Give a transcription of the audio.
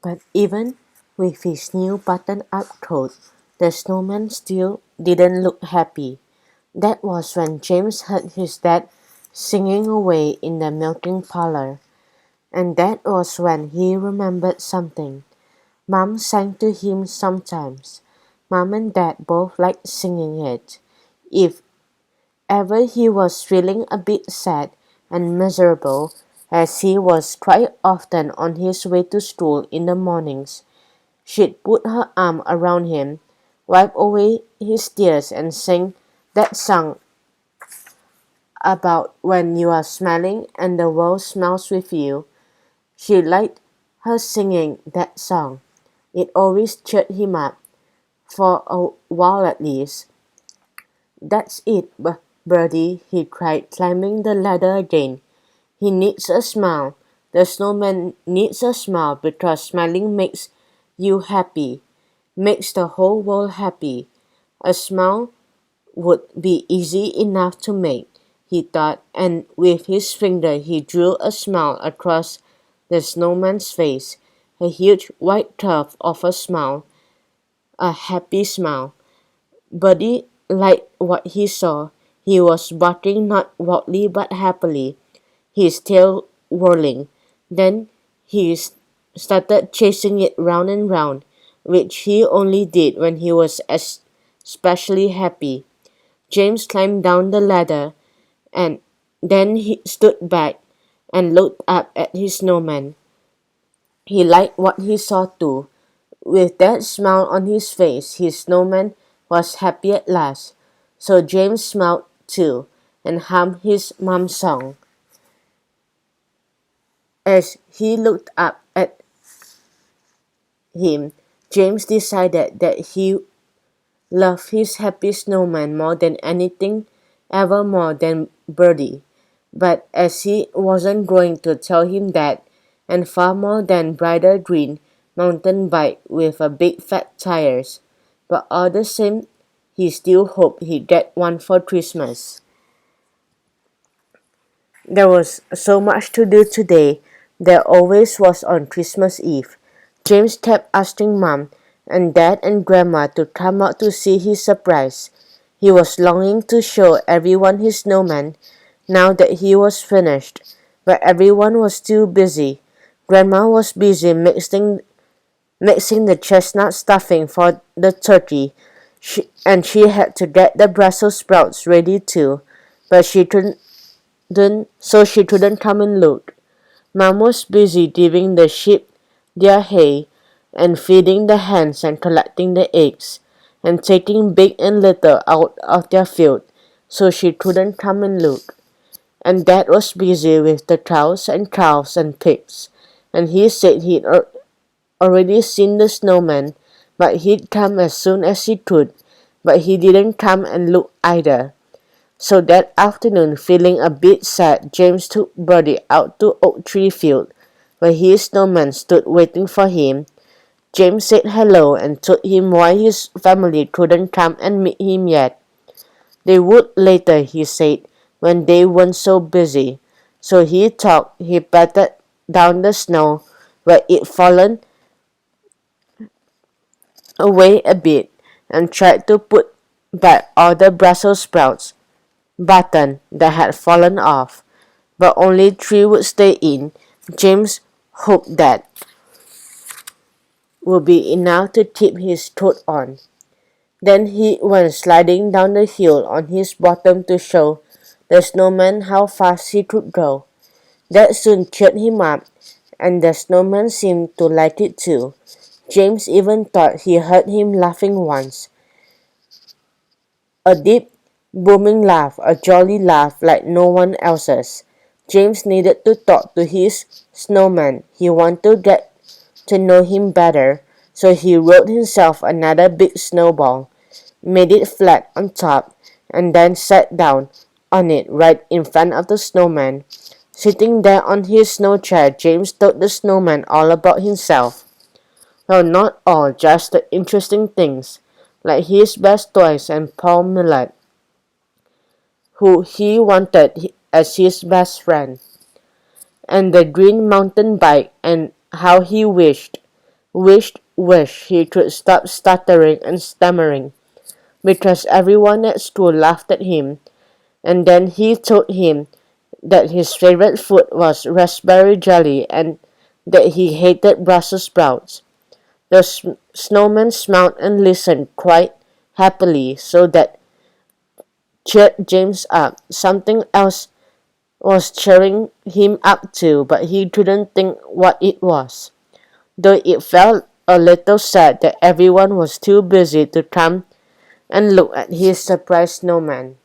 But even with his new button-up coat, the snowman still didn't look happy. That was when James heard his dad singing away in the milking parlor, and that was when he remembered something. Mom sang to him sometimes. Mom and Dad both liked singing it. If ever he was feeling a bit sad and miserable, as he was quite often on his way to school in the mornings, she'd put her arm around him, wipe away his tears, and sing that song about when you are smiling and the world smiles with you. She liked her singing that song. It always cheered him up, for a while at least. "That's it, Birdie," he cried, climbing the ladder again. "He needs a smile. The snowman needs a smile because smiling makes you happy, makes the whole world happy. A smile would be easy enough to make," he thought, and with his finger he drew a smile across the snowman's face, a huge white curve of a smile, a happy smile. Buddy liked what he saw. He was barking not wildly but happily, his tail whirling. Then he started chasing it round and round, which he only did when he was especially happy. James climbed down the ladder, and then he stood back and looked up at his snowman. He liked what he saw too. With that smile on his face, his snowman was happy at last. So James smiled too, and hummed his mom's song. As he looked up at him, James decided that he loved his happy snowman more than anything, ever more than Birdie. But as he wasn't going to tell him that, and far more than brighter green mountain bike with a big fat tires, but all the same, he still hoped he'd get one for Christmas. There was so much to do today. There always was on Christmas Eve. James kept asking Mom and Dad and Grandma to come out to see his surprise. He was longing to show everyone his snowman now that he was finished, but everyone was too busy. Grandma was busy mixing the chestnut stuffing for the turkey, and she had to get the Brussels sprouts ready too, but she couldn't come and look. Mom was busy giving the sheep their hay, and feeding the hens and collecting the eggs, and taking big and little out of their field, so she couldn't come and look. And Dad was busy with the cows and calves and pigs, and he said he'd already seen the snowman, but he'd come as soon as he could, but he didn't come and look either. So that afternoon, feeling a bit sad, James took Birdie out to Oak Tree Field, where his snowman stood waiting for him. James said hello and told him why his family couldn't come and meet him yet. They would later, he said, when they weren't so busy. So he patted down the snow where it fallen away a bit, and tried to put back all the Brussels sprouts button that had fallen off, but only 3 would stay in. James hoped that would be enough to keep his coat on. Then he went sliding down the hill on his bottom to show the snowman how fast he could go. That soon cheered him up, and the snowman seemed to like it too. James even thought he heard him laughing once. A deep, booming laugh, a jolly laugh like no one else's. James needed to talk to his snowman. He wanted to get to know him better, so he wrote himself another big snowball, made it flat on top, and then sat down on it right in front of the snowman. Sitting there on his snow chair, James told the snowman all about himself. Well, not all, just the interesting things, like his best toys and Paul Millett, who he wanted as his best friend, and the green mountain bike, and how he wished wished he could stop stuttering and stammering, because everyone at school laughed at him, and then he told him that his favorite food was raspberry jelly and that he hated Brussels sprouts. The snowman smiled and listened quite happily, so that cheered James up. Something else was cheering him up too, but he couldn't think what it was, though it felt a little sad that everyone was too busy to come and look at his surprised snowman.